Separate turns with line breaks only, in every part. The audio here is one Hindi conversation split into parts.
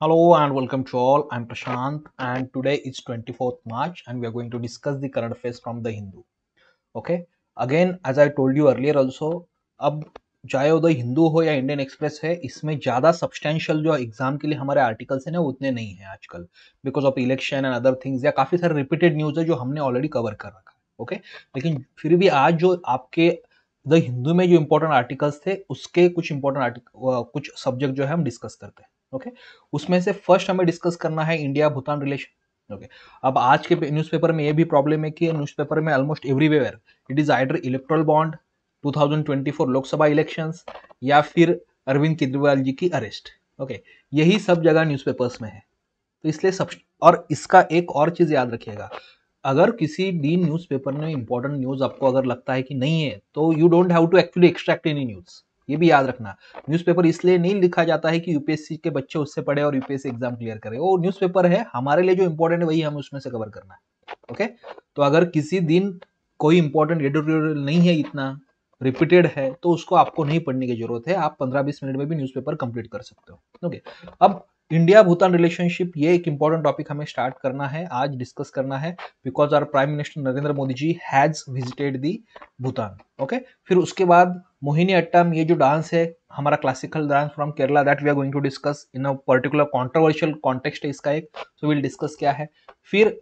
Hello and welcome to all. I'm Prashant and today is 24th March and we are going to discuss the current affairs from the Hindu. Okay. Again, as I told you earlier also, अब चाहे वो द हिंदू हो या इंडियन एक्सप्रेस है, इसमें ज़्यादा सब्सटेंशियल जो एग्जाम के लिए हमारे आर्टिकल्स हैं ना उतने नहीं हैं आजकल, because of election and other things, या काफ़ी सारे रिपीटेड न्यूज़ है जो हमने ऑलरेडी कवर कर रखा है. ओके. लेकिन फिर भी आज जो आपके द हिंदू में जो इंपॉर्टेंट आर्टिकल्स थे उसके कुछ इंपॉर्टेंट आर्टिकल, कुछ सब्जेक्ट जो है हम डिस्कस करते हैं. ओके. उसमें से फर्स्ट हमें डिस्कस करना है इंडिया भूटान रिलेशन. ओके. अब आज के न्यूज़पेपर में ये भी प्रॉब्लम है कि न्यूज़पेपर में almost everywhere it is either electoral bond, 2024 Lok Sabha elections, या फिर अरविंद केजरीवाल जी की अरेस्ट. ओके. यही सब जगह न्यूज़पेपर्स में है. तो इसलिए सब, और इसका एक और चीज याद रखिएगा, अगर किसी भी न्यूज़पेपर में इंपॉर्टेंट न्यूज आपको अगर लगता है कि नहीं है तो you don't have to actually extract any news. ये भी याद रखना, न्यूज़पेपर इसलिए नहीं लिखा जाता है कि यूपीएससी के बच्चे उससे पढ़े और यूपीएससी एग्जाम क्लियर करे. वो न्यूज़पेपर है हमारे लिए, जो इंपॉर्टेंट है वही हमें उसमें से कवर करना है. ओके. तो अगर किसी दिन कोई इंपॉर्टेंट एडिटोरियल नहीं है, इतना रिपीटेड है, तो उसको आपको नहीं पढ़ने की जरूरत है. आप 15-20 मिनट में भी न्यूज़पेपर कंप्लीट कर सकते हो. ओके. अब इंडिया भूटान रिलेशनशिप, ये एक इंपॉर्टेंट टॉपिक हमें स्टार्ट करना है, आज डिस्कस करना है, because our prime minister Narendra Modi ji has visited the Bhutan. Okay. फिर उसके बाद मोहिनी अट्टम, ये जो डांस है हमारा classical dance from Kerala, that we are going to discuss in a particular controversial context है इसका एक, सो विल डिस्कस क्या है. फिर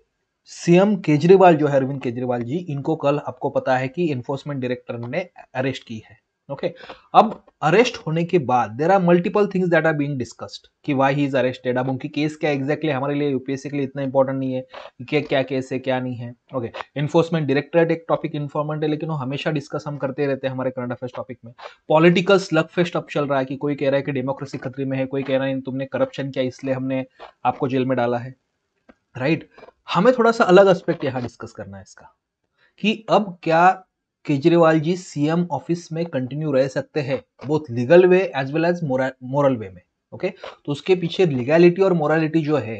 सीएम केजरीवाल जो है, अरविंद केजरीवाल जी, इनको कल आपको पता है कि एनफोर्समेंट डायरेक्टर ने अरेस्ट की है. ओके. अब अरेस्ट होने के बाद there are multiple things that are being discussed कि व्हाई ही इज अरेस्टेड. अब उनकी केस क्या एग्जैक्टली हमारे लिए यूपीएससी के लिए इतना इंपॉर्टेंट नहीं है कि क्या केस है क्या नहीं है. ओके. एनफोर्समेंट डायरेक्टरेट एक टॉपिक इन्फॉर्मेंट है, लेकिन वो हमेशा डिस्कस हम करते रहते हैं हमारे करंट अफेयर्स टॉपिक में. पॉलिटिकल स्लग फेस्ट अब चल रहा है कि कोई कह रहा है कि डेमोक्रेसी खतरे में है, कोई कह रहा है तुमने करप्शन किया इसलिए हमने आपको जेल में डाला है. राइट. हमें थोड़ा सा अलग एस्पेक्ट यहाँ डिस्कस करना है इसका, कि अब क्या केजरीवाल जी सीएम ऑफिस में कंटिन्यू रह सकते हैं, both legal way as well as moral way में. ओके. तो उसके पीछे लीगैलिटी और मोरालिटी जो है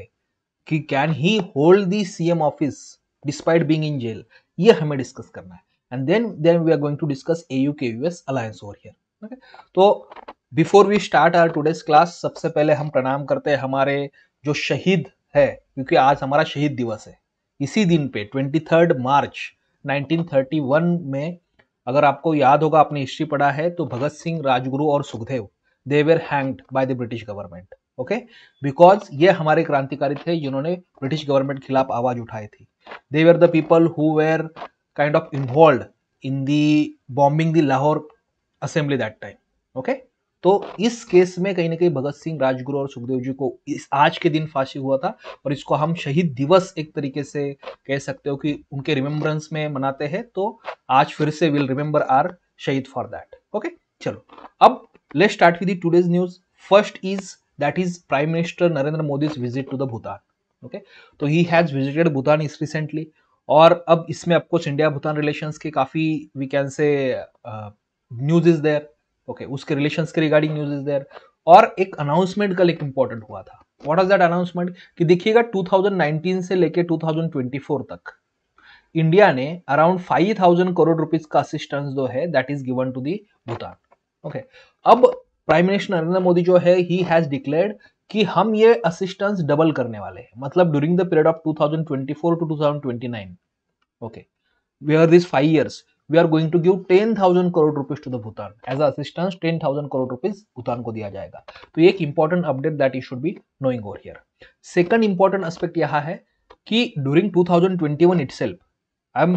कि can he hold the CM office despite being in jail, ये हमें डिस्कस करना है. And then we are going to discuss AUKUS alliance over here. Okay. तो before we start our today's class, सबसे पहले हम प्रणाम करते हैं हमारे जो शहीद है, क्योंकि आज हमारा शहीद दिवस है. इसी दिन पे 23 मार्च 1931 में, अगर आपको याद होगा, आपने हिस्ट्री पढ़ा है, तो भगत सिंह, राजगुरु और Sukhdev, they were hanged by the British government. Okay. Because ये हमारे क्रांतिकारी थे जिन्होंने ब्रिटिश गवर्नमेंट के खिलाफ आवाज उठाई थी. They were the people who were kind of involve in the bombing the Lahore assembly that time. Okay. तो इस केस में कहीं ना कहीं भगत सिंह, राजगुरु और सुखदेव जी को इस आज के दिन फांसी हुआ था, और इसको हम शहीद दिवस एक तरीके से कह सकते हो कि उनके रिमेम्बरेंस में मनाते हैं. तो आज फिर से विल रिमेंबर आर शहीद फॉर दैट. ओके. चलो, अब let's start with the today's news. First is that is prime minister Narendra Modi's visit to the Bhutan. Okay. तो ही हैज विजिटेड भूटान इस रिसेंटली, और अब इसमें ऑफकोर्स इंडिया भूटान रिलेशंस के काफी we can say news is there. Okay. उसके रिलेशंस के रिगार्डिंग न्यूज इज देयर. और एक अनाउंसमेंट कल एक इंपॉर्टेंट हुआ था. What was that announcement? कि देखिएगा 2019 से लेके 2024 तक इंडिया ने अराउंड 5000 करोड़ रुपीज का असिस्टेंस जो है that is given to the Bhutan. Okay. अब प्राइम मिनिस्टर नरेंद्र मोदी जो है ही हैज डिक्लेयर्ड कि हम ये असिस्टेंस डबल करने वाले हैं, मतलब during the period of 2024 to 2029. Okay. where these 5 years we are going to give 10,000 crore rupees to the Bhutan as a assistance. 10,000 crore rupees Bhutan को दिया जाएगा. तो ये एक important update that you should be knowing over here. Second important aspect यह है कि during 2021 itself,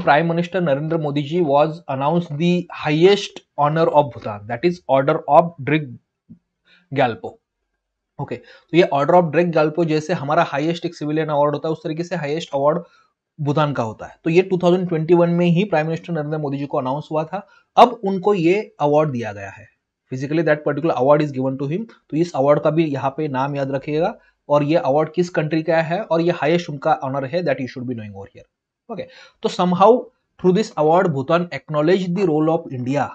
Prime Minister Narendra Modi ji was announced the highest honor of Bhutan, that is Order of Druk Gyalpo. Okay. तो ये ऑर्डर ऑफ ड्रग गैल्पो जैसे हमारा हाईएस्ट एक सिविलियन अवार्ड होता है, उस तरीके से हाईएस्ट अवार्ड भूटान का होता है. तो ये 2021 में ही प्राइम मिनिस्टर नरेंद्र मोदी जी को अनाउंस हुआ था. अब उनको ये अवार्ड दिया गया है. Physically that particular award is given to him. तो इस अवार्ड का भी यहाँ पे नाम याद रखिएगा, और ये अवार्ड किस कंट्री का है और ये हाईएस्ट उनका ऑनर है, that you should be knowing over here. Okay. तो somehow through this award Bhutan acknowledge the role of India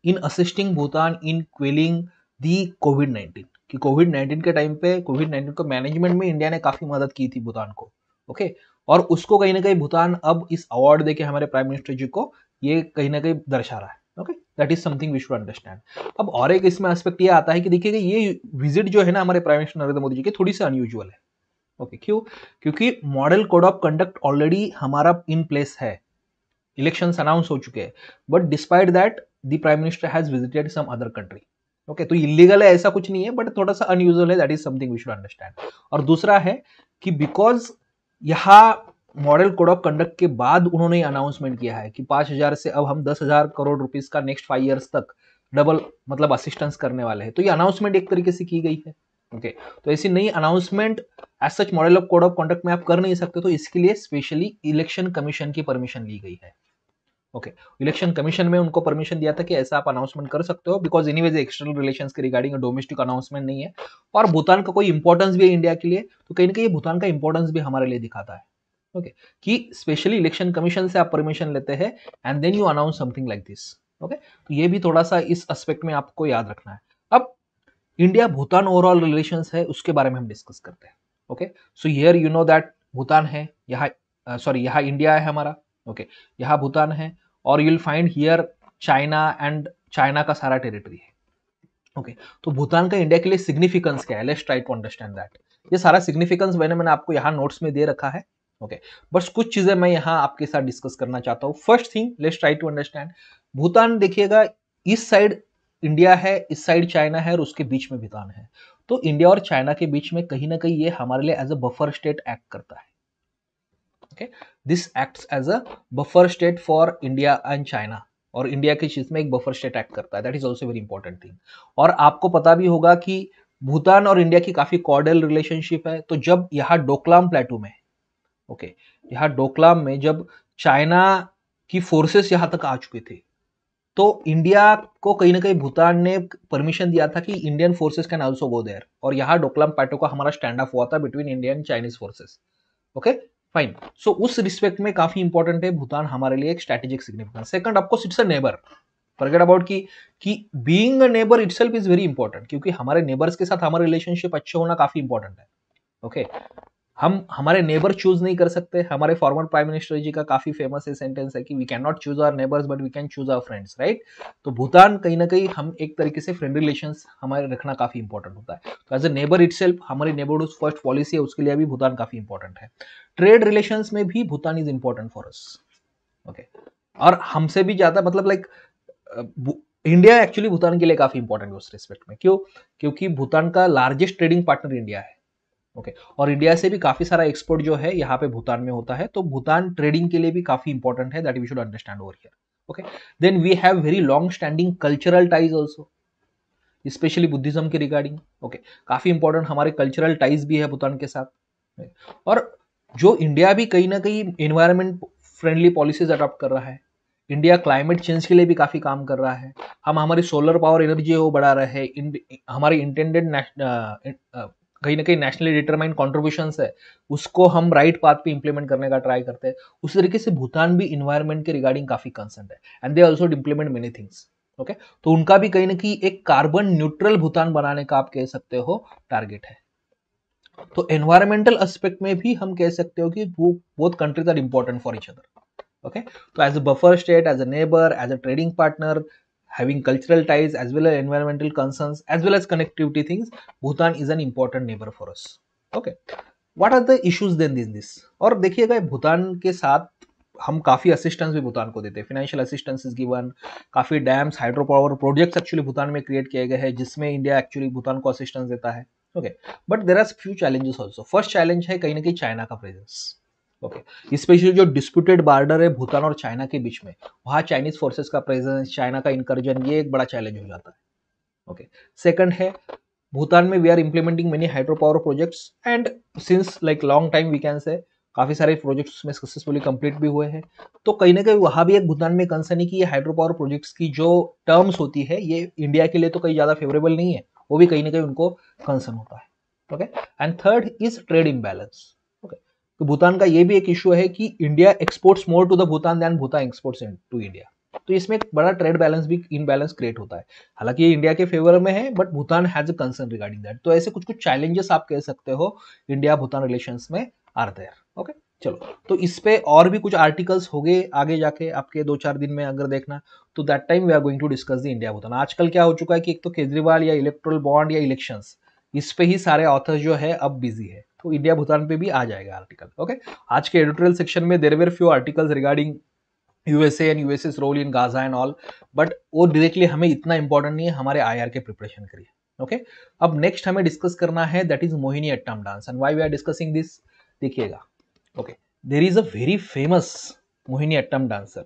in assisting Bhutan in quelling the COVID, कि कोविड-19 के टाइम पे कोविड-19 को मैनेजमेंट में इंडिया ने काफी मदद की थी भूटान को. ओके. और उसको कहीं ना कहीं भूटान अब इस अवार्ड देके हमारे प्राइम मिनिस्टर जी को ये कहीं ना कहीं दर्शा रहा है. Okay, that is something we should understand. अब और एक इसमें एस्पेक्ट ये आता है कि देखिएगा ये विजिट जो है ना हमारे प्राइम मिनिस्टर नरेंद्र मोदी जी की थोड़ी सी अनयूजुअल है। ओके, क्यों? क्योंकि model code of conduct already हमारा इन प्लेस है, इलेक्शंस अनाउंस हो चुके हैं, but despite that the prime minister has visited some other country. Okay, तो इलीगल है ऐसा कुछ नहीं है, बट थोड़ा सा अनयूजुअल है, that is something we should understand. और दूसरा है कि बिकॉज यहाँ मॉडल कोड ऑफ कंडक्ट के बाद उन्होंने अनाउंसमेंट किया है कि 5,000 से अब हम 10,000 करोड़ रुपीस का नेक्स्ट 5 ईयर्स तक डबल मतलब असिस्टेंस करने वाले हैं, तो ये अनाउंसमेंट एक तरीके से की गई है। ओके, तो ऐसी नई announcement as such model of code of conduct में आप कर नहीं सकते, तो इसके लिए स्पेशली इलेक्शन कमीशन की परमिशन ली गई है। ओके, इलेक्शन कमीशन में उनको परमिशन दिया था कि ऐसा आप अनाउंसमेंट कर सकते हो, बिकॉज एनीवेज एक्सटर्नल रिलेशंस के रिगार्डिंग डोमेस्टिक अनाउंसमेंट नहीं है, और भूटान का कोई इंपॉर्टेंस भी है इंडिया के लिए, तो कहीं ना कहीं भूटान का इंपॉर्टेंस भी हमारे लिए दिखाता है। ओके, कि स्पेशली इलेक्शन कमीशन से आप परमिशन लेते हैं and then you announce something like this. Okay, तो ये भी थोड़ा सा इस एस्पेक्ट में आपको याद रखना है। अब इंडिया भूटान ओवरऑल रिलेशंस है, उसके बारे में हम डिस्कस करते हैं। Okay, so here you know that Bhutan है यहाँ, सॉरी यहाँ इंडिया है हमारा। ओके, यहाँ भूटान है, और you will find here China, and China का सारा टेरिटरी है। ओके, तो भूटान का इंडिया के लिए सिग्निफिकेंस क्या है, let's try to understand that. ये सारा सिग्निफिकेंस मैंने आपको यहाँ नोट्स में दे रखा है। ओके, बस कुछ चीजें मैं यहाँ आपके साथ डिस्कस करना चाहता हूँ। First thing, let's try to understand Bhutan. देखिएगा, इस साइड इंडिया है, इस साइड चाइना है, और उसके बीच में भूटान है। तो इंडिया और चाइना के बीच में कहीं ना कहीं ये हमारे लिए as a buffer state act करता है। Okay, this acts as a buffer state for India and China, और इंडिया की चीज में एक बफर स्टेट एक्ट करता है, that is also very important thing. और आपको पता भी होगा कि भूटान और इंडिया की काफी कॉर्डियल रिलेशनशिप है। तो जब यहाँ डोकलाम प्लेटू में, ओके, यहाँ डोकलाम में जब चाइना की फोर्सेस यहां तक आ चुके थे, तो इंडिया को कहीं ना कहीं भूटान ने परमिशन दिया था कि Indian forces can also go there, और यहाँ डोकलाम प्लेटू का हमारा स्टैंड ऑफ हुआ था between Indian Chinese forces. Okay, fine. So उस रिस्पेक्ट में काफी इंपॉर्टेंट है भूटान हमारे लिए, एक strategic significance. Second, of course it's a neighbour, forget about कि being a neighbour itself is very important, क्योंकि हमारे नेबर्स के साथ हमारे रिलेशनशिप अच्छे होना काफी इंपॉर्टेंट है। ओके, हम हमारे नेबर चूज नहीं कर सकते। हमारे फॉर्मर प्राइम मिनिस्टर जी का काफी फेमस सेंटेंस है कि we can not choose our neighbours but we can choose our friends, right. तो भूटान कहीं ना कहीं हम एक तरीके से फ्रेंड रिलेशंस हमारे रखना काफी इंपॉर्टेंट होता है। तो एज ए नेबर इटसेल्फ हमारी नेबरहुड फर्स्ट पॉलिसी है, उसके लिए भी भूटान काफी इंपॉर्टेंट है। ट्रेड रिलेशंस में भी Bhutan is important for us. Okay, और हमसे भी ज्यादा मतलब लाइक इंडिया एक्चुअली भूटान के लिए काफी इंपॉर्टेंट है उस रिस्पेक्ट में। क्यों? क्योंकि भूटान का लार्जेस्ट ट्रेडिंग पार्टनर इंडिया है। ओके, और इंडिया से भी काफी सारा एक्सपोर्ट जो है यहाँ पे भूटान में होता है, तो भूटान ट्रेडिंग के लिए भी काफी इंपॉर्टेंट है, that we should understand over here. Okay, then we have very long standing cultural ties also, specially Buddhism के रिगार्डिंग। ओके, काफी इंपॉर्टेंट हमारे कल्चरल टाइज भी है भूटान के साथ। और जो इंडिया भी कहीं ना कहीं एनवायरमेंट फ्रेंडली पॉलिसीज अडॉप्ट कर रहा है, इंडिया क्लाइमेट चेंज के लिए भी काफी काम कर रहा है। हम हमारी सोलर पावर एनर्जी है वो बढ़ा रहे हैं, हमारी इंटेंडेड कहीं ना कहीं नेशनली डिटरमाइंड कॉन्ट्रीब्यूशन है, उसको हम राइट पाथ पे इंप्लीमेंट करने का ट्राई करते हैं। उसी तरीके से भूटान भी इन्वायरमेंट के रिगार्डिंग काफी कंसर्न है, and they also implement many things. Okay, तो उनका भी कहीं ना कहीं एक कार्बन न्यूट्रल भूटान बनाने का आप कह सकते हो टारगेट है। तो एनवायरमेंटल एस्पेक्ट में भी हम कह सकते हो कि वो both countries are important for each other. Okay, तो as a buffer state, as a neighbour, as a trading partner, having cultural ties as well as environmental concerns as well as connectivity things, Bhutan is an important neighbor for us. Okay, what are the issues then in this? और देखिएगा भूटान के साथ हम काफी असिस्टेंस भी भूटान को देते हैं, फाइनेंशियल असिस्टेंस इज गिवन, काफी dams, hydro power projects actually Bhutan में क्रिएट किए गए हैं, जिसमें इंडिया एक्चुअली भूटान को असिस्टेंस देता है। Okay, but there are few challenges also. First challenge है कहीं ना कहीं चाइना का प्रेजेंस। ओके, स्पेशली जो डिस्प्यूटेड बॉर्डर है भूटान और चाइना के बीच में, वहां चाइनीज फोर्सेस का प्रेजेंस, चाइना का इनकर्जन, ये एक बड़ा चैलेंज हो जाता है। ओके, सेकंड है भूटान में we are implementing many hydro power projects, and since like long time we can say काफी सारे प्रोजेक्ट्स में सक्सेसफुली कंप्लीट भी हुए हैं। तो कहीं ना कहीं वहां भी एक भूटान में कंसर्न है कि ये हाइड्रो पावर प्रोजेक्ट्स की जो टर्म्स होती है ये इंडिया के लिए तो कहीं ज्यादा फेवरेबल नहीं है, वो भी कहीं ना कहीं उनको कंसर्न होता है। Okay, and third is trade imbalance. Okay, तो भूटान का ये भी एक इशू है कि India exports more to the Bhutan than Bhutan exports to India, तो इसमें एक बड़ा ट्रेड बैलेंस भी इनबैलेंस क्रिएट होता है। हालांकि ये इंडिया के फेवर में है, but Bhutan has a concern regarding that. तो ऐसे कुछ कुछ चैलेंजेस आप कह सकते हो इंडिया भूटान रिलेशंस में आर देयर। ओके, चलो, तो इस पे और भी कुछ आर्टिकल्स हो गए आगे जाके आपके 2-4 दिन में अगर देखना, तो that time we are going to discuss the India Bhutan. आजकल क्या हो चुका है कि एक तो केजरीवाल या इलेक्टोरल बॉन्ड या इलेक्शंस, इस पे ही सारे ऑथर्स जो है अब बिजी है, तो इंडिया भूटान पे भी आ जाएगा आर्टिकल। ओके, आज के एडिटोरियल सेक्शन में there were few articles regarding USA and USA's role in Gaza and all, but वो डायरेक्टली हमें इतना इंपॉर्टेंट नहीं है, हमारे आईआर के प्रिपरेशन के लिए। ओके, अब नेक्स्ट हमें डिस्कस करना है that is Mohiniyattam dance and why we are discussing this, देखिएगा। Okay, there is a very famous Mohini Attam dancer,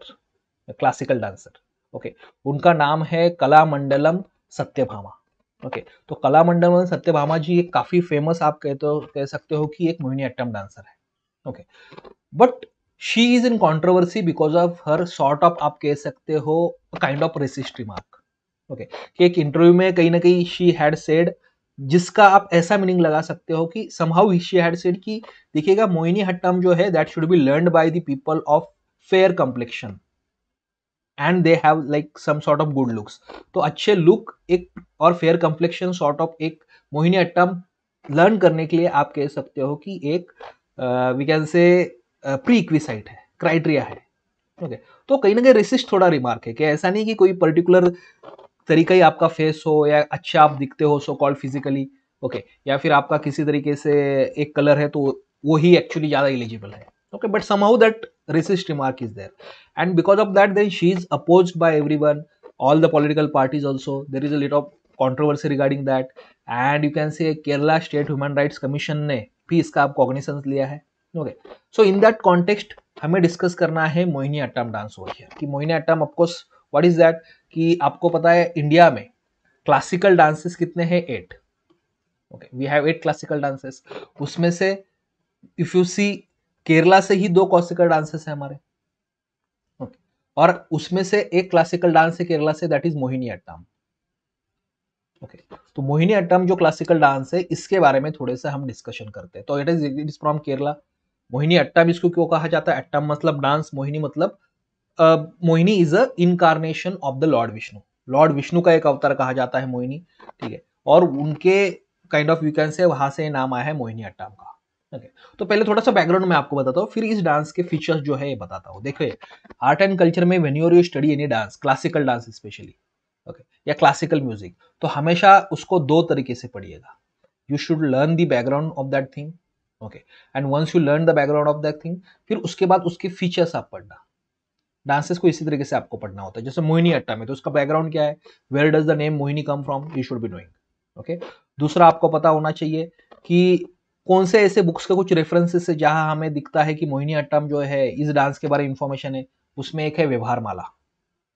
classical dancer. Okay, उनका नाम है कलामंडलम सत्यभामा। ओके, तो कलामंडलम सत्यभामा जी एक काफी फेमस, आप कह सकते हो कि एक मोहिनी अट्टम डांसर है। Okay, but she is in controversy because of her sort of, आप कह सकते हो, kind of racist remark. Okay, कि एक इंटरव्यू में कहीं ना कहीं शी हैड सेड, जिसका आप ऐसा मीनिंग लगा सकते हो कि समहाउ शी हैड सेड कि देखिएगा मोहिनी हट्टम जो है that should be learned by the people of fair complexion and they have like some sort of good looks. तो अच्छे लुक एक और फेयर कम्प्लेक्शन सॉर्ट ऑफ एक मोहिनी अट्टम लर्न करने के लिए आप कह सकते हो कि एक वी कैन से प्री इक्विसाइट है, क्राइटेरिया है। ओके, तो कहीं ना कहीं रेसिस्ट थोड़ा रिमार्क है कि ऐसा नहीं कि कोई पर्टिकुलर तरीका ही आपका फेस हो या अच्छा आप दिखते हो सो कॉल्ड फिजिकली, ओके, या फिर आपका किसी तरीके से एक कलर है तो वो ही एक्चुअली ज्यादा एलिजिबल है। Okay, but somehow that racist remark is there, and because of that then she is opposed by everyone, all the political parties also. There is a lot of controversy regarding that, and you can say Kerala State Human Rights Commission ने भी इसका आप कॉग्निसेंस लिया है। Okay, so in that context हमें डिस्कस करना है Mohiniyattam dance over here, कि Mohiniyattam of course what is that, कि आपको पता है इंडिया में क्लासिकल डांसेस कितने हैं, 8। Okay, we have 8 classical dances, उसमें से इफ यू सी केरला से ही 2 क्लासिकल डांसेस है हमारे। ओके, और उसमें से एक क्लासिकल डांस है केरला से, that is Mohini Attam. Okay, तो मोहिनी अट्टम जो क्लासिकल डांस है इसके बारे में थोड़े से हम डिस्कशन करते हैं। तो it is from Kerala. Mohiniyattam इसको क्यों कहा जाता है, अट्टम मतलब डांस, मोहिनी मतलब Mohini is a incarnation of the Lord Vishnu, Lord Vishnu का एक अवतार कहा जाता है मोहिनी। ठीक है, और उनके kind of you can say वहां से नाम आया है मोहिनी अट्टम का। ओके, तो पहले थोड़ा सा बैकग्राउंड में आपको बताता हूँ, फिर इस डांस के फीचर्स जो है ये बताता हूँ। देखिए, आर्ट एंड कल्चर में when you study any dance, classical dance specially, okay, या क्लासिकल म्यूजिक, तो हमेशा उसको 2 तरीके से पढ़िएगा। You should learn the background of that thing, okay, and once you learn the background of that thing, फिर उसके बाद उसके फीचर्स आप पढ़ना। डांसेस को इसी तरीके से आपको पढ़ना होता है। जैसे मोहिनी अट्टम है तो उसका बैकग्राउंड क्या है, where does the name Mohini come from, you should be knowing. Okay, दूसरा आपको पता होना चाहिए कि कौन से ऐसे बुक्स के कुछ रेफरेंसेस है जहां हमें दिखता है कि मोहिनी अट्टम जो है इस डांस के बारे में इंफॉर्मेशन है। उसमें एक है व्यवहार माला।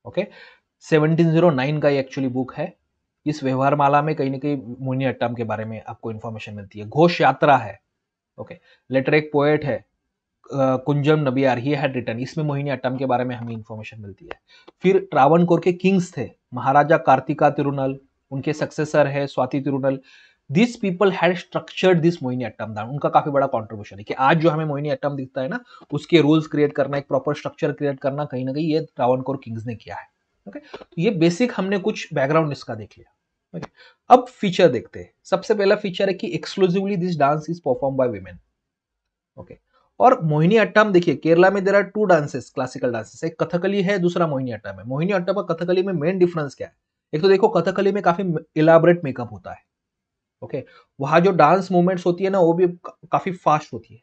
ओके, 1709 का ये एक्चुअली बुक है। इस व्यवहार माला में कहीं ना कहीं मोहिनी अट्टम के बारे में आपको इंफॉर्मेशन मिलती है। घोष यात्रा है, ओके, लेटर एक पोएट है कुंजम नबियार, ही हैड रिटन, इसमें मोहिनी अट्टम के बारे में हमें इंफॉर्मेशन मिलती है। फिर ट्रावणकोर के किंग्स थे महाराजा कार्तिका तिरुनल, उनके सक्सेसर है Swathi Tirunal. This people had structured this Mohiniyattam dance, उनका काफी बड़ा कॉन्ट्रीब्यूशन है कि आज जो हमें मोहिनी अट्टम दिखता है ना, उसके रूल्स क्रिएट करना, एक प्रॉपर स्ट्रक्चर क्रिएट करना, कहीं ना कहीं ये ट्रावणकोर किंग्स ने किया है। ओके, तो ये बेसिक हमने कुछ बैकग्राउंड इसका देख लिया। ओके, अब फीचर देखते हैं। सबसे पहला फीचर है कि exclusively this dance is perform by women. Okay, और मोहिनी अट्टम देखिए, केरला में there are 2 dances, classical dances, एक कथकली है, दूसरा मोहिनी अट्टम है। मोहिनी अट्टम और कथकली में मेन डिफरेंस क्या है, एक तो देखो कथकली में काफी इलाबरेट मेकअप होता है। ओके, वहां जो डांस मूवमेंट्स होती है ना वो भी काफी फास्ट होती है।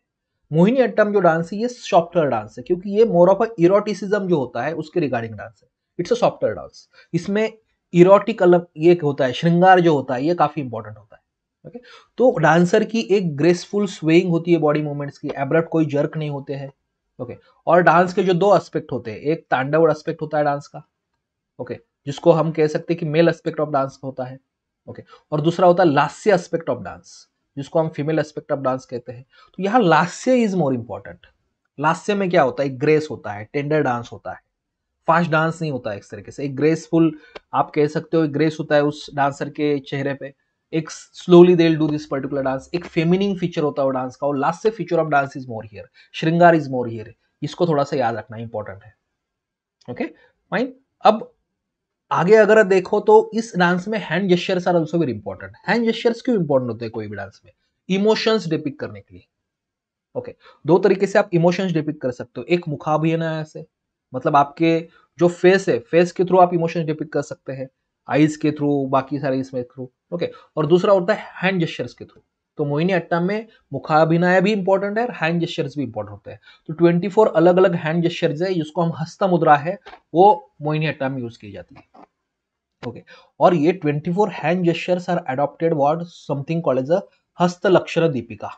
मोहिनी अट्टम जो डांस है ये सॉफ्टवेयर डांस है, क्योंकि ये मोर ऑफ अ इरोटिसिज्म जो होता है उसके रिगार्डिंग डांस है। इट्स अ सॉफ्टवेयर डांस, इसमें इरोटिक अलग ये होता है, श्रृंगार जो होता है ये काफी इंपॉर्टेंट होता है। ओके, तो डांसर की एक ग्रेसफुल स्वेइंग होती है बॉडी मूवमेंट्स की, एब्रप्ट कोई जर्क नहीं होते हैं। ओके, और डांस के जो 2 एस्पेक्ट होते हैं, एक तांडव एस्पेक्ट होता है डांस का, ओके, जिसको हम कह सकते हैं कि मेल एस्पेक्ट ऑफ डांस होता है। ओके, और दूसरा होता है लास्य एस्पेक्ट ऑफ डांस, जिसको हम फीमेल एस्पेक्ट ऑफ डांस कहते हैं। तो यहाँ लास्य इज मोर इंपॉर्टेंट। लास्य में क्या होता है, एक ग्रेस होता है, टेंडर डांस होता है, फास्ट डांस नहीं होता है। इस तरीके से एक ग्रेसफुल, आप कह सकते हो, एक ग्रेस होता है उस डांसर के चेहरे पे, एक slowly they will do this particular dance, एक फेमिनिंग फीचर होता है वो डांस का। और लास्ट से feature of dance is more here, श्रृंगार इज मोर हियर। इसको थोड़ा सा याद रखना इंपॉर्टेंट है। Okay, fine. अब आगे अगर देखो तो इस डांस में hand gestures are also very important. Hand gestures क्यों इंपॉर्टेंट होते हैं कोई भी डांस में, इमोशंस डिपिक्ट करने के लिए। ओके, दो तरीके से आप इमोशंस डिपिक्ट कर सकते हो, एक मुखाभिनय से, मतलब आपके जो फेस है, फेस के थ्रू आप इमोशंस डिपिक्ट कर सकते हैं, आईज के थ्रू, बाकी सारे इसमें थ्रू। ओके, और दूसरा होता है हैंड जेस्चर्स के थ्रू। तो मोहिनी अट्टम में मुखाभिनय भी इंपॉर्टेंट है और हैंड जेस्चर्स भी इंपॉर्टेंट होते हैं। तो 24 अलग अलग हैंड जेस्चर्स है, जिसको हम हस्त मुद्रा है, वो मोहिनी अट्टम में यूज की जाती है। ओके, और ये 24 hand gestures are adopted what something called as a Hasta Lakshana Deepika.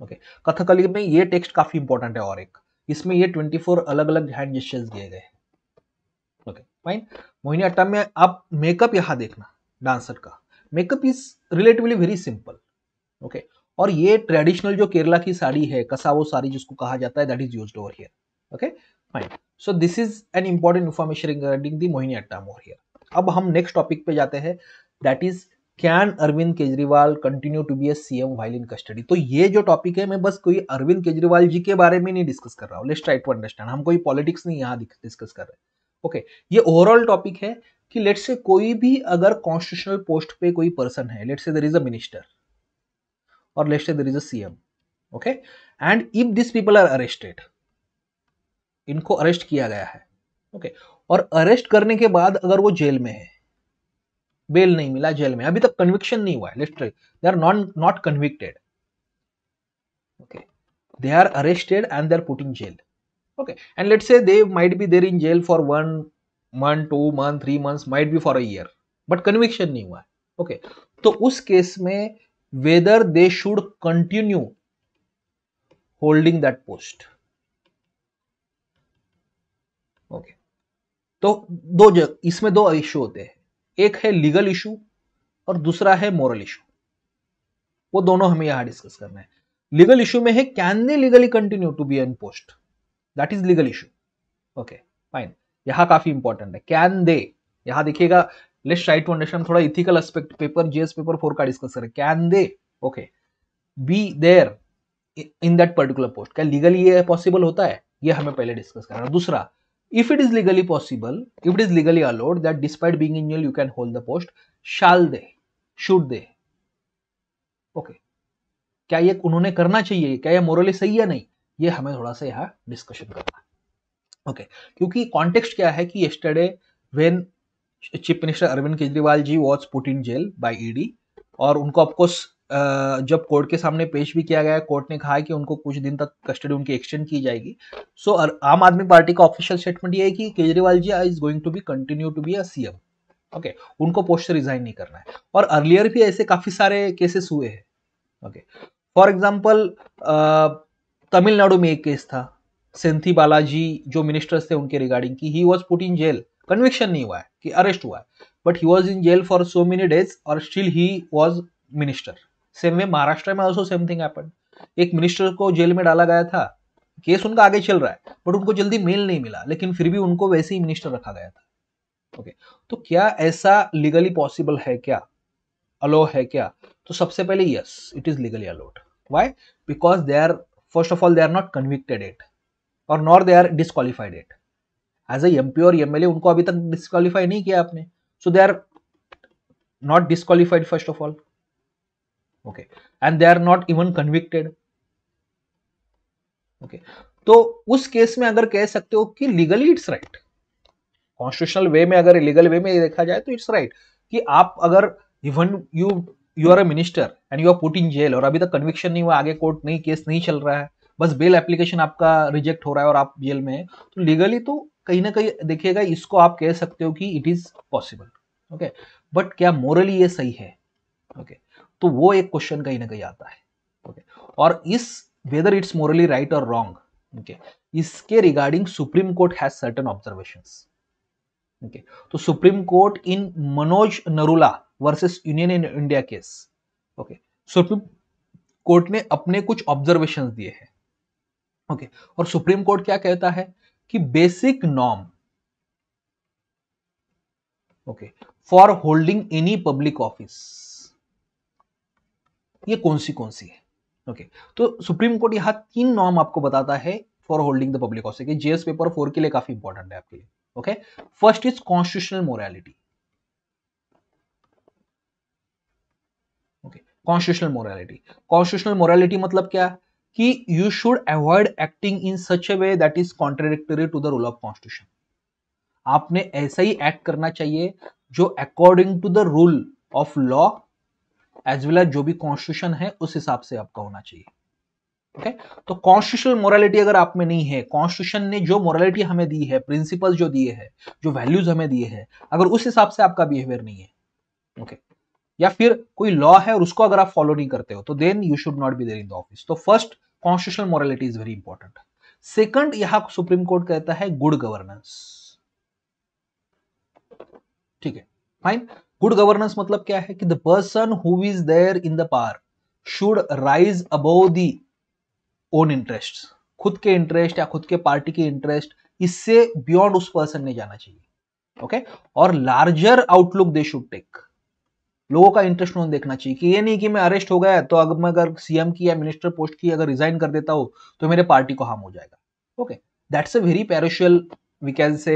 Okay, Kathakali में ये टेक्स्ट काफी इंपॉर्टेंट है, और एक इसमें ये 24 अलग अलग हैंड जेस्चर्स दिए गए हैं। Okay fine. मोहिनी अट्टम में आप मेकअप यहां देखना, डांसर का makeup is relatively very simple. Okay, और ये ट्रेडिशनल जो केरला की साड़ी है, कसावो साड़ी जिसको कहा जाता है, that is used over here. Okay fine. So this is an important information regarding the Mohiniyattam over here. अब हम नेक्स्ट टॉपिक पे जाते हैं, that is can Arvind Kejriwal continue to be a CM while in custody. तो ये जो टॉपिक है, मैं बस कोई अरविंद केजरीवाल जी के बारे में नहीं डिस्कस कर रहा हूँ, लेट्स ट्राई टू अंडरस्टैंड, हम कोई पॉलिटिक्स नहीं यहाँ डिस्कस कर रहे हैं। ओके, ये ओवरऑल टॉपिक है कि लेट्स से कोई भी अगर कॉन्स्टिट्यूशनल पोस्ट पे कोई पर्सन है, let's say there is a minister or let's say there is a CM, okay, and if these people are arrested, इनको अरेस्ट किया गया है, ओके, और अरेस्ट करने के बाद अगर वो जेल में है, बेल नहीं मिला, जेल में, अभी तक कन्विक्शन नहीं हुआ है, let's try, they are not convicted, okay, they are arrested and they are put in jail, okay, and let's say they might be there in jail for 1 month, 2 months, 3 months, might be for a year, but conviction नहीं हुआ है, ओके, तो उस केस में whether they should continue holding that post, okay, तो इसमें दो इशू होते हैं, एक है लीगल इशू और दूसरा है मोरल इशू, वो दोनों हमें यहां डिस्कस करना है। लीगल इशू में है can they legally continue to be an post, that is legal issue. Okay fine, यहां काफी इंपॉर्टेंट है कैन दे, यहां देखिएगा, लेट्स ट्राई टू अंडरस्टैंड, थोड़ा ethical aspect paper GS paper 4 का डिस्कस करें, can they okay be there in that particular post, क्या लीगली ये पॉसिबल होता है, ये हमें पहले डिस्कस करना है। दूसरा, if it is legally possible, if it is legally allowed that despite being in jail you can hold the post, shall they, should they, okay, क्या ये उन्होंने करना चाहिए, क्या ये मोरली सही या नहीं, ये हमें थोड़ा सा यहाँ डिस्कशन करना है। ओके, क्योंकि कॉन्टेक्स्ट क्या है कि yesterday when chief minister Arvind Kejriwal ji was put in jail by ED, और उनको ऑफकोर्स जब कोर्ट के सामने पेश भी किया गया, कोर्ट ने कहा है कि उनको कुछ दिन तक कस्टडी उनकी एक्सटेंड की जाएगी। सो आम आदमी पार्टी का ऑफिशियल स्टेटमेंट ये है कि Kejriwal ji is going to be continue to be a CM, okay, उनको पोस्ट से रिजाइन नहीं करना है। और अर्लियर भी ऐसे काफी सारे केसेस हुए हैं, ओके, फॉर एग्जाम्पल तमिलनाडु में एक केस था, सेंथी बालाजी जो मिनिस्टर्स थे उनके रिगार्डिंग की, he was put in jail, conviction नहीं हुआ है कि अरेस्ट हुआ है, but he was in jail for so many days और still he was minister. Same way Maharashtra में ऑल्सो सेम थिंग हैपेंड, एक मिनिस्टर को जेल में डाला गया था, केस उनका आगे चल रहा है, बट उनको जल्दी मेल नहीं मिला, लेकिन फिर भी उनको वैसे ही मिनिस्टर रखा गया था। ओके, तो क्या ऐसा लीगली पॉसिबल है, क्या अलो है क्या? तो सबसे पहले yes, it is legally allowed. Why? Because they are, first of all they are not convicted it और nor they are disqualified it. As a MP और एमएलए उनको अभी तक डिस्क्वालीफाई नहीं किया आपने, so they are not disqualified first of all, okay, and they are not even convicted, okay. तो उस केस में अगर कह सकते हो कि legally it's right, constitutional way में, अगर लीगल वे में देखा जाए तो इट्स राइट कि आप अगर even you are a minister and you are put in jail और अभी तक कन्विक्शन नहीं हुआ, आगे कोर्ट नहीं, केस नहीं चल रहा है, बस बेल एप्लीकेशन आपका रिजेक्ट हो रहा है और आप जेल में है, तो लीगली तो कहीं ना कहीं देखिएगा, इसको आप कह सकते हो कि it is possible, okay. But क्या मोरली ये सही है, ओके, तो वो एक क्वेश्चन कहीं ना कहीं आता है, ओके। और इस वेदर इट्स मोरली राइट और रॉन्ग, ओके, इसके regarding Supreme Court has certain observations, okay. तो Supreme Court in Manoj Narula versus Union in India case, okay, Supreme Court ने अपने कुछ ऑब्जर्वेशंस दिए हैं, ओके। और सुप्रीम कोर्ट क्या कहता है कि basic norm, okay, for holding any public office, ये कौन सी है, ओके। तो सुप्रीम कोर्ट यहां 3 नॉर्म आपको बताता है for holding the public office, GS paper 4 के लिए काफी इंपॉर्टेंट है आपके लिए, okay. First is constitutional morality, okay, constitutional morality. Constitutional morality मतलब क्या? कि you should avoid acting in such a way that is contradictory to the rule of constitution. आपने ऐसा ही एक्ट करना चाहिए जो according to the rule of law as well as जो भी कॉन्स्टिट्यूशन है उस हिसाब से आपका होना चाहिए। ओके तो कॉन्स्टिट्यूशनल मोरालिटी अगर आप में नहीं है, कॉन्स्टिट्यूशन ने जो मोरालिटी हमें दी है, प्रिंसिपल्स जो दिए हैं, जो वैल्यूज हमें दिए हैं, अगर उस हिसाब से आपका बिहेवियर नहीं है, ओके या फिर कोई लॉ है और उसको अगर आप फॉलो नहीं करते हो, तो then you should not be there in the office. तो first, constitutional morality is very important. Second, यहां सुप्रीम कोर्ट कहता है गुड गवर्नेंस। ठीक है, फाइन। गुड गवर्नेंस मतलब क्या है कि the person who is there in the power should rise above the own interest. खुद के इंटरेस्ट या खुद के पार्टी के इंटरेस्ट, इससे बियॉन्ड उस पर्सन ने जाना चाहिए। ओके और larger outlook they should take. लोगों का इंटरेस्ट उन्होंने देखना चाहिए कि ये नहीं कि मैं अरेस्ट हो गया तो अगर मैं सीएम की या मिनिस्टर पोस्ट की अगर रिजाइन कर देता हूं तो मेरे पार्टी को हार्म हो जाएगा। Okay that's a very parochial we can say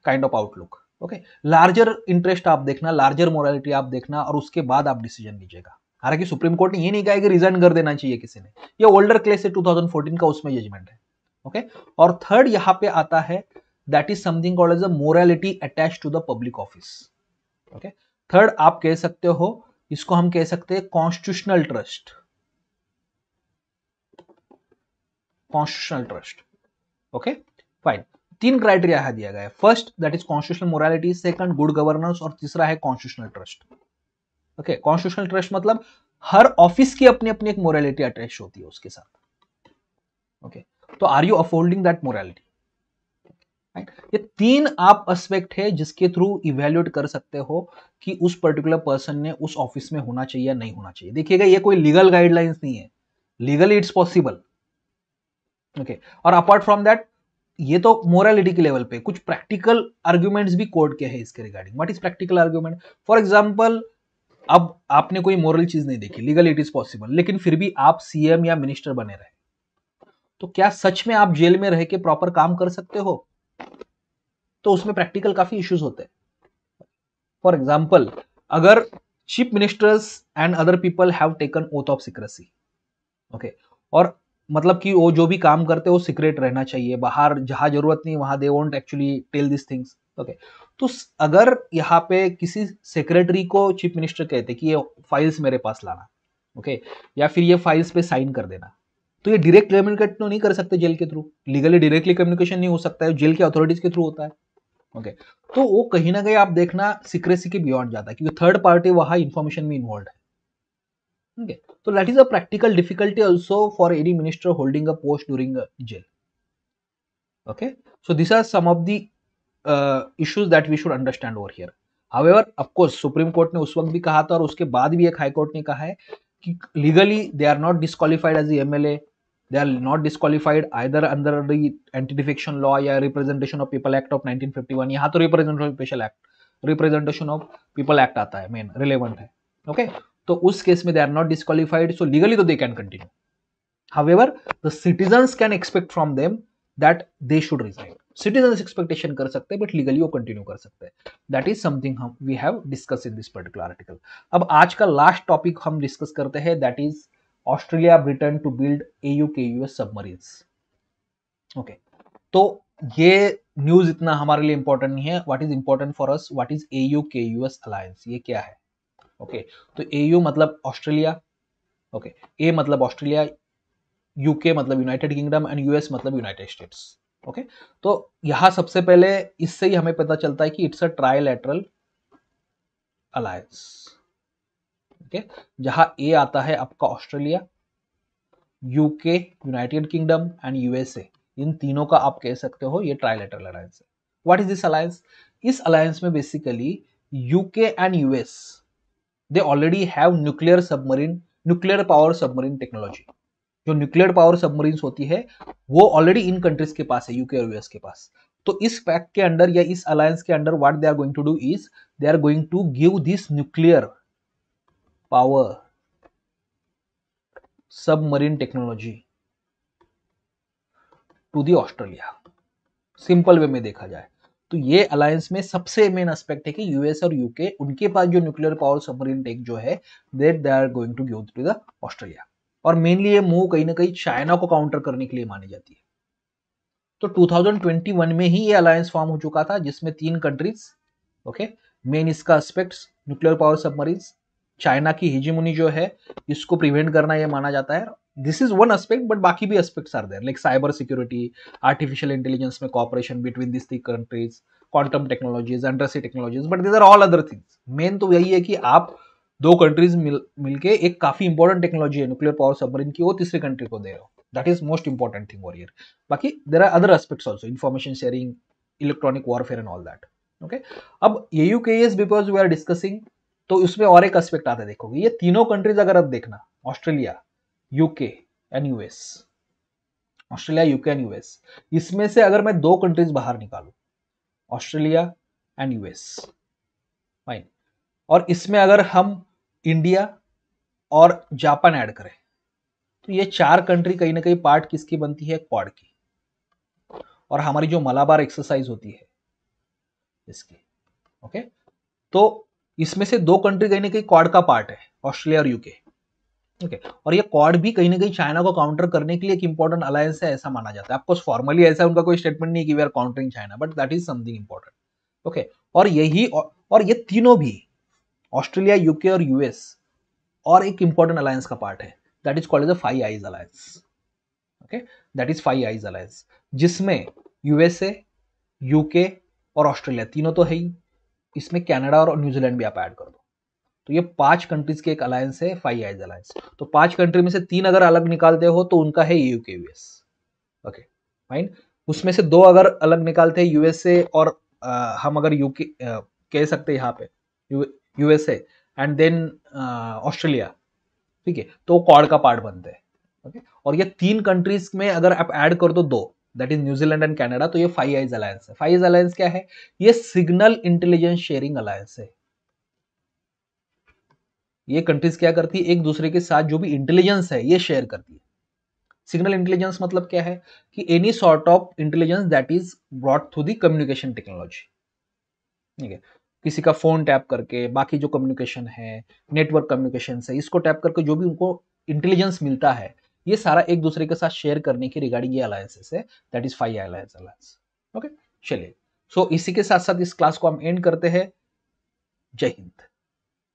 kind of outlook. Okay larger interest आप देखना, लार्जर मोरालिटी आप देखना और उसके बाद आप डिसीजन लीजिएगा। हालांकि सुप्रीम कोर्ट ने ये नहीं कहा कि रिजाइन कर देना चाहिए किसी ने, ये ओल्डर केस है 2014 का, उसमें जजमेंट है। ओके और थर्ड यहां पे आता है that is something called as a morality attach to the public office. Okay third आप कह सकते हो, इसको हम कह सकते हैं constitutional trust. Constitutional trust. Okay fine. तीन क्राइटेरिया यहां दिया गया है। First that is constitutional morality, second good governance और तीसरा है constitutional trust. Okay constitutional trust मतलब हर ऑफिस की अपनी अपनी एक मोरालिटी अटैच होती है उसके साथ। ओके तो are you upholding that morality? ये तीन आप एस्पेक्ट है जिसके थ्रू इवेल्युएट कर सकते हो कि उस पर्टिकुलर पर्सन ने उस ऑफिस में होना चाहिए या नहीं होना चाहिए। देखिएगा ये कोई लीगल गाइडलाइंस नहीं है, लीगली इट्स पॉसिबल। ओके और अपार्ट फ्रॉम दैट ये तो मोरालिटी के लेवल पे, कुछ प्रैक्टिकल आर्ग्यूमेंट्स भी कोर्ट के हैं इसके regarding. What is practical argument? For example, अब आपने कोई मोरल चीज नहीं देखी, लीगल इट इज पॉसिबल, लेकिन फिर भी आप सीएम या मिनिस्टर बने रहे, तो क्या सच में आप जेल में रह के प्रॉपर काम कर सकते हो? तो उसमें प्रैक्टिकल काफी इश्यूज होते हैं। फॉर एग्जाम्पल, अगर chief ministers and other people have taken oath of secrecy, okay और मतलब कि वो जो भी काम करते हैं वो सीक्रेट रहना चाहिए, बाहर जहां जरूरत नहीं वहां they won't actually tell this things. Okay तो अगर यहाँ पे किसी सेक्रेटरी को चीफ मिनिस्टर कहते कि ये फाइल्स मेरे पास लाना, ओके या फिर ये फाइल्स पे साइन कर देना, तो ये डायरेक्ट कम्युनिकेट तो नहीं कर सकते जेल के थ्रू, लीगली डायरेक्टली कम्युनिकेशन नहीं हो सकता है, जेल के अथॉरिटीज के थ्रू होता है। ओके तो वो कहीं ना कहीं आप देखना सीक्रेसी के बियॉन्ड जाता है, क्योंकि थर्ड पार्टी वहां इंफॉर्मेशन में इन्वॉल्व है। Okay. So that is a practical difficulty also for any minister holding a post during a jail. Okay. So these are some of the issues that we should understand over here. However, of course, Supreme Court ने उस वक्त भी कहा था और उसके बाद भी एक हाई कोर्ट ने कहा है कि legally they are not disqualified as the MLA. They are not disqualified either under the Anti-Defection Law या Representation of People Act of 1951. यहाँ तो Representation of People Act आता है, मेन रिलेवेंट है। ओके तो उस केस में they are not disqualified, so legally तो they can continue. However the citizens can expect from them that they should resign. Citizens expectation कर सकते हैं बट लीगली वो कंटिन्यू कर सकते हैं। दैट इज समथिंग हम we have discuss in this particular article. अब आज का लास्ट टॉपिक हम डिस्कस करते हैं, that is Australia Britain to build AUKUS submarines. Okay तो ये न्यूज इतना हमारे लिए इंपॉर्टेंट नहीं है। What is important for us, what is AUKUS alliance, ये क्या है? ओके तो AU मतलब ऑस्ट्रेलिया, ओके ए मतलब ऑस्ट्रेलिया, यूके मतलब यूनाइटेड किंगडम एंड यूएस मतलब यूनाइटेड स्टेट्स। ओके तो यहां सबसे पहले इससे ही हमें पता चलता है कि it's a trilateral alliance. Okay जहां ए आता है आपका Australia, UK, United Kingdom and USA, इन तीनों का आप कह सकते हो ये ट्राइलैटरल अलायंस है। What is this alliance? इस अलायंस में basically UK and US they already have nuclear power submarine technology. जो न्यूक्लियर पावर सबमरीन होती है वो ऑलरेडी इन कंट्रीज के पास है, यूके और यूएस के पास। तो इस पैक्ट के अंडर या इस अलायंस के under what they are going to do is they are going to give this nuclear power submarine technology to the Australia. Simple way में देखा जाए तो ये अलायंस में सबसे मेन एस्पेक्ट है कि यूएस और यूके उनके पास जो न्यूक्लियर पावर सबमरीन टेक जो है they are going to give to the Australia. और मेनली ये मूव कहीं ना कहीं चाइना को काउंटर करने के लिए मानी जाती है। तो 2021 में ही ये अलायंस फॉर्म हो चुका था, जिसमें 3 कंट्रीज, ओके, मेन इसका aspects nuclear power submarines, China की हिजीमोनी जो है इसको प्रिवेंट करना ये माना जाता है। This is one aspect, but बाकी भी aspects are there, like cyber security, artificial intelligence में cooperation between this 3 countries, quantum technologies, undersea technologies, but these are all other things. Main तो यही है कि आप 2 कंट्रीज मिलके एक काफी इंपॉर्टेंट टेक्नोलॉजी है न्यूक्लियर पावर सबमरीन की, वो तीसरी कंट्री को दे रहे हो। That is most important thing over here. बाकी there are other aspects also, information sharing, electronic warfare and all that. Okay, अब AUKUS because we are discussing, तो उसमें और एक एस्पेक्ट आता है, देखोगे ये तीनों कंट्रीज अगर आप देखना, Australia, UK and US, Australia, UK and US, इसमें से अगर मैं 2 कंट्रीज बाहर निकालू, ऑस्ट्रेलिया एंड यूएस, फाइन, और इसमें अगर हम इंडिया और जापान ऐड करें, तो ये 4 कंट्री कहीं ना कहीं पार्ट किसकी बनती है, क्वाड की। और हमारी जो मलाबार एक्सरसाइज होती है इसकी, ओके, तो इसमें से 2 कंट्री कहीं ना कहीं क्वाड का पार्ट है, ऑस्ट्रेलिया और यूके। ओके, और ये क्वाड भी कहीं ना कहीं चाइना को काउंटर करने के लिए एक इंपॉर्टेंट अलायंस है, ऐसा माना जाता है। आपको फॉर्मली ऐसा उनका कोई स्टेटमेंट नहीं कि we are countering China, but that is something important. Okay, और यही और ये तीनों भी, ऑस्ट्रेलिया, यूके और यूएस, और एक इंपॉर्टेंट अलायंस का पार्ट है, that is called as the 5 eyes alliance. Okay, that is 5 eyes alliance, जिसमें यूएसए, यूके और ऑस्ट्रेलिया तीनों तो है ही, इसमें कनाडा और न्यूजीलैंड भी आप ऐड कर दो, तो ये 5 कंट्रीज के एक अलायंस है, 5 आइज अलायंस। तो 5 कंट्री में से 3 अगर अलग निकालते हो तो उनका है यूके-यूएस। Okay, fine. उसमें से 2 अगर अलग निकालते हैं, यूएसए और हम अगर यूके कह सकते हैं यहाँ पे यूएसए एंड देन ऑस्ट्रेलिया, ठीक है, तो क्वाड का पार्ट बनते हैं। ओके, और ये 3 कंट्रीज में अगर आप ऐड कर दो 2, that is New Zealand and Canada, तो ये 5 आइज अलायंस है। 5 आइज अलायंस क्या है, ये सिग्नल इंटेलिजेंस शेयरिंग अलायंस है। ये कंट्रीज क्या करती है, एक दूसरे के साथ जो भी इंटेलिजेंस है ये शेयर करती है। सिग्नल इंटेलिजेंस मतलब क्या है कि any sort of intelligence that is brought through the communication technology. ठीक है, किसी का फोन टैप करके बाकी जो कम्युनिकेशन है, नेटवर्क कम्युनिकेशन है, इसको टैप करके जो भी उनको इंटेलिजेंस मिलता है, ये सारा एक दूसरे के साथ शेयर करने की रिगार्डिंग ये अलायंसेस है, that is 5 alliance alliance. Okay, चलिए, सो इसी के साथ साथ इस क्लास को हम एंड करते हैं। जय हिंद।